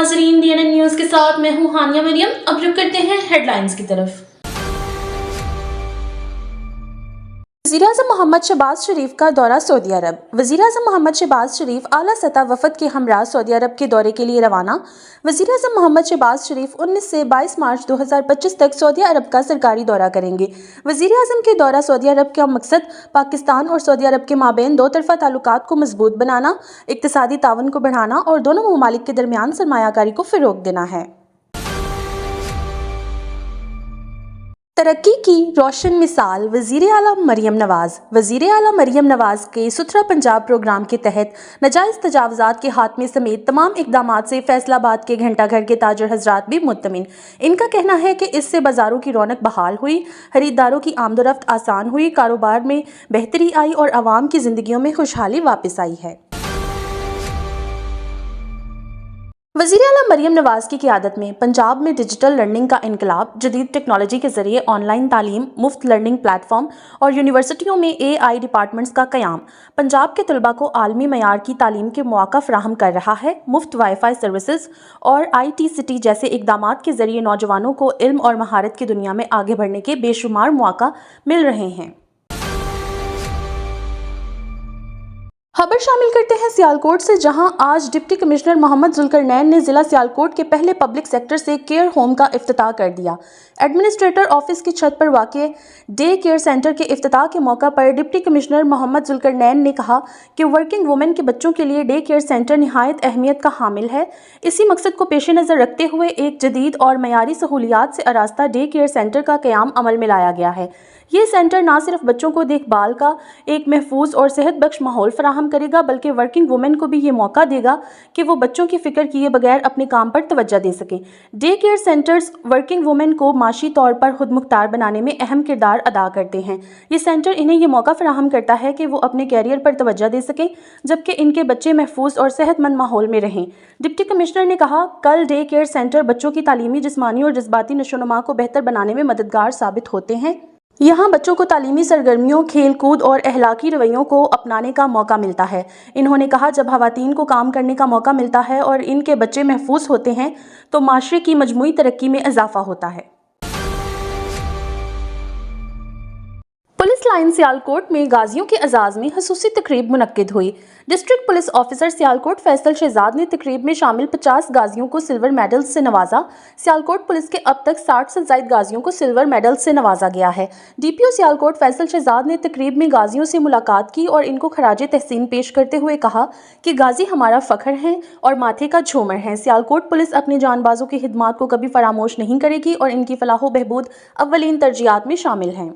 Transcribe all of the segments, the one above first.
नाजरीन, DNN news के साथ मैं हूं हानिया मरियम। अब रुक करते हैं हेडलाइंस की तरफ। वज़ीर-ए-आज़म मोहम्मद शहबाज शरीफ का दौरा सऊदी अरब। वज़ीर-ए-आज़म मोहम्मद शहबाज शरीफ आला सतह वफद के हमरा सऊदी अरब के दौरे के लिए रवाना। वज़ीर-ए-आज़म मोहम्मद शहबाज शरीफ 19 से 22 मार्च 2025 तक सऊदी अरब का सरकारी दौरा करेंगे। वज़ीर-ए-आज़म के दौरा सऊदी अरब का मकसद पाकिस्तान और सऊदी अरब के माबैन दो तरफ़ा ताल्लुकात को मजबूत बनाना, इक़्तिसादी ताउन को बढ़ाना और दोनों ममालिक के दरमियान सरमायाकारी को फ़रोग़ देना है। तरक्की की रोशन मिसाल वज़ीर आला मरियम नवाज़। वज़ीर आला मरियम नवाज़ के सुथरा पंजाब प्रोग्राम के तहत नाजायज़ तजावुज़ात के खात्मे समेत तमाम इक़दामात से फैसलाबाद के घंटा घर के ताजर हज़रात भी मुतमिन। इनका कहना है कि इससे बाज़ारों की रौनक बहाल हुई, खरीदारों की आमदोरफ्त आसान हुई, कारोबार में बेहतरी आई और आवाम की ज़िंदगियों में खुशहाली वापस आई है। वज़ीर आला मरियम नवाज़ की क़ियादत में पंजाब में डिजिटल लर्निंग का इनकलाब, जदीद टेक्नोलॉजी के ज़रिए ऑनलाइन तालीम, मुफ्त लर्निंग प्लेटफॉर्म और यूनिवर्सिटियों में AI डिपार्टमेंट्स का क़याम पंजाब के तलबा को आलमी मयार की तालीम के मौक़ा फ़राहम कर रहा है। मुफ्त वाईफ़ाई सर्विसेज और IT सिटी जैसे इक़दामात के ज़रिए नौजवानों को इल्म और महारत की दुनिया में आगे बढ़ने के बेशुमार मौक़ा मिल रहे हैं। खबर शामिल करते हैं सियालकोट से, जहां आज डिप्टी कमिश्नर मोहम्मद जुल्करनैन ने जिला सियालकोट के पहले पब्लिक सेक्टर से केयर होम का इफ्तिताह कर दिया। एडमिनिस्ट्रेटर ऑफिस की छत पर वाक़े डे केयर सेंटर के इफ्तिताह के मौका पर डिप्टी कमिश्नर मोहम्मद जुल्करनैन ने कहा कि वर्किंग वुमेन के बच्चों के लिए डे केयर सेंटर निहायत अहमियत का हामिल है। इसी मकसद को पेश नज़र रखते हुए एक जदीद और मयारी सहूलियात से आरास्ता डे केयर सेंटर का क़याम अमल में लाया गया है। ये सेंटर ना सिर्फ बच्चों को देखभाल का एक महफूज और सेहत बख्श माहौल फराहम करेगा, बल्कि वर्किंग वुमेन को भी ये मौका देगा कि वो बच्चों की फ़िक्र किए बगैर अपने काम पर तवज्जो दे सकें। Day care centres working women को माशी तौर पर खुद मुख्तार बनाने में अहम किरदार अदा करते हैं। ये सेंटर इन्हें ये मौका फराहम करता है कि वो अपने कैरियर पर तवज्जो दे सकें, जबकि इनके बच्चे महफूज और सेहतमंद माहौल में रहें। डिप्टी कमिश्नर ने कहा, कल डे केयर सेंटर बच्चों की तालीमी, जिस्मानी और जज्बाती नशोनुमा को बेहतर बनाने में मददगार साबित होते हैं। यहाँ बच्चों को तालीमी सरगर्मियों, खेल कूद और अहलाकी रवैयों को अपनाने का मौका मिलता है। इन्होंने कहा, जब ख़वातीन को काम करने का मौका मिलता है और इनके बच्चे महफूज होते हैं तो माशरे की मजमूई तरक्की में इजाफा होता है। पुलिस लाइन सियालकोट में गाजियों के एजाज़ में खसूसी तकरीब मुनक्किद हुई। District police officer Sialkot Faisal Shahzad ने तकरीब में शामिल 50 गाजियों को सिल्वर मेडल से नवाजा। सियालकोट पुलिस के अब तक 60 से ज़ायद गाजियों को सिल्वर मेडल से नवाजा गया है। DPO सियालकोट फैसल शहजाद ने तकरीब में गाजियों से मुलाकात की और इनको खराजे तहसीन पेश करते हुए कहा कि गाजी हमारा फ़ख्र हैं और माथे का झूमर हैं। सियालकोट पुलिस अपनी जानबाजों की खिदमात को कभी फरामोश नहीं करेगी और इनकी फलाह बहबूद अव्वलीन तरजीहात में शामिल हैं।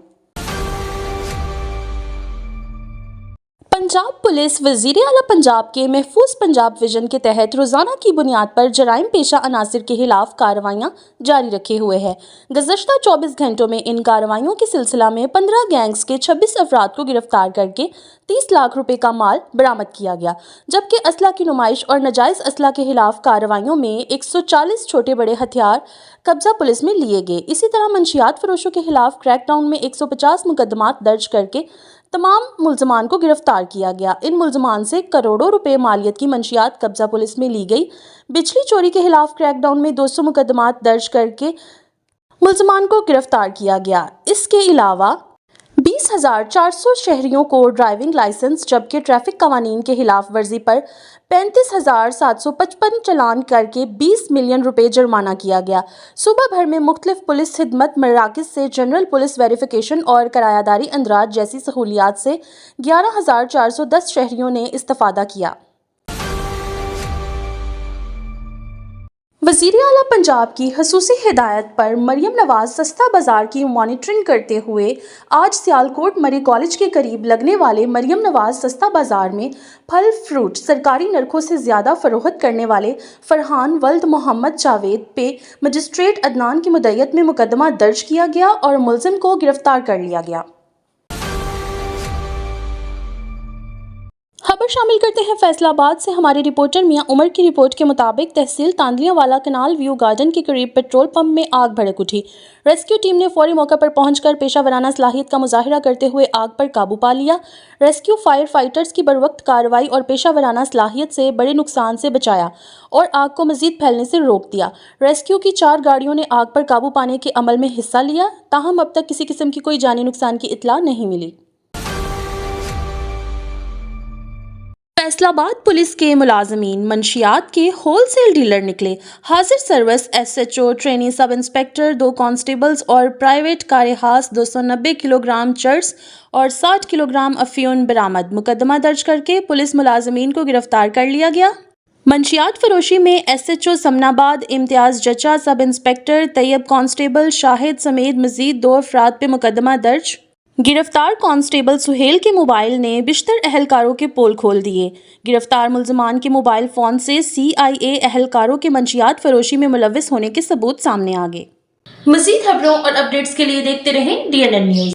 पंजाब पुलिस वज़ीर आला पंजाब के महफूज पंजाब विजन के तहत रोज़ाना की बुनियाद पर जराइम पेशा अनासिर के खिलाफ कार्रवाइयाँ जारी रखे हुए है। गुज़श्ता 24 घंटों में इन कार्रवाइयों के सिलसिला में 15 गैंग्स के 26 अफराद को गिरफ्तार करके 30 लाख रुपए का माल बरामद किया गया, जबकि असला की नुमाइश और नाजायज़ असला के खिलाफ कार्रवाइयों में 140 छोटे बड़े हथियार कब्जा पुलिस में लिए गए। इसी तरह मंशियात फरोशों के खिलाफ क्रैकडाउन में 150 मुकदमात दर्ज करके तमाम मुल्ज़मान को गिरफ्तार किया गया। इन मुल्ज़मान से करोड़ों रुपए मालियत की मंशियात कब्जा पुलिस में ली गई। बिजली चोरी के खिलाफ क्रैकडाउन में 200 मुकदमात दर्ज करके मुल्ज़मान को गिरफ्तार किया गया। इसके अलावा 20,400 शहरियों को ड्राइविंग लाइसेंस, जबकि ट्रैफिक कवानीन के खिलाफ वर्जी पर 35,755 चालान करके 20 मिलियन रुपए जुर्माना किया गया। सुबह भर में मुख्तलिफ पुलिस खिदमत मराकिज़ से जनरल पुलिस वेरिफिकेशन और किरायादारी अंदराज जैसी सहूलियात से 11,410 शहरियों ने इस्तेफादा किया। वज़ीर आला पंजाब की खसूसी हिदायत पर मरियम नवाज़ सस्ता बाज़ार की मॉनिटरिंग करते हुए आज सियालकोट मरी कॉलेज के करीब लगने वाले मरियम नवाज़ सस्ता बाज़ार में फल फ्रूट सरकारी नरखों से ज़्यादा फ़रोख्त करने वाले फरहान वल्द मोहम्मद जावेद पे मजिस्ट्रेट अदनान की मुद्दत में मुकदमा दर्ज किया गया और मुलजिम को गिरफ्तार कर लिया गया। खबर شامل کرتے ہیں فیصلہ آباد سے ہمارے رپورٹر میاں عمر کی رپورٹ کے مطابق تحصیل تاندلیاں والا کنال ویو گارڈن کے قریب پیٹرول پمپ میں آگ بھڑک اٹھی۔ ریسکیو ٹیم نے فوری موقع پر پہنچ کر پیشہ ورانہ صلاحیت کا مظاہرہ کرتے ہوئے آگ پر قابو پا لیا۔ ریسکیو فائر فائٹرز کی بروقت کارروائی اور پیشہ ورانہ صلاحیت سے بڑے نقصان سے بچایا اور آگ کو مزید پھیلنے سے روک دیا۔ ریسکیو کی 4 گاڑیوں نے آگ پر قابو پانے کے عمل میں حصہ لیا، تاہم اب تک کسی قسم کی کوئی جانی نقصان کی اطلاع نہیں ملی۔ فیصل آباد پولیس کے ملازمین منشیات کے ہول سیل ڈیلر نکلے۔ حاضر service S H O, trainee sub inspector, 2 constables اور پرائیویٹ کارہاس 290 کلو گرام چرس اور 60 کلو گرام افیون برآمد۔ مقدمہ درج کر کے پولیس ملازمین کو گرفتار کر لیا گیا۔ منشیات فروشی میں ایس ایچ او سمن آباد امتیاز جچا، سب انسپکٹر طیب، کانسٹیبل شاہد سمیت مزید 2 افراد پہ مقدمہ درج۔ گرفتار کانسٹیبل سہیل کے موبائل نے بیشتر اہلکاروں کے پول کھول دیے۔ گرفتار ملزمان کے موبائل فون سے CIA اہلکاروں کے منشیات فروشی میں ملوث ہونے کے ثبوت سامنے آ گئے۔ مزید خبروں اور اپڈیٹس کے لیے دیکھتے رہیں DNN نیوز۔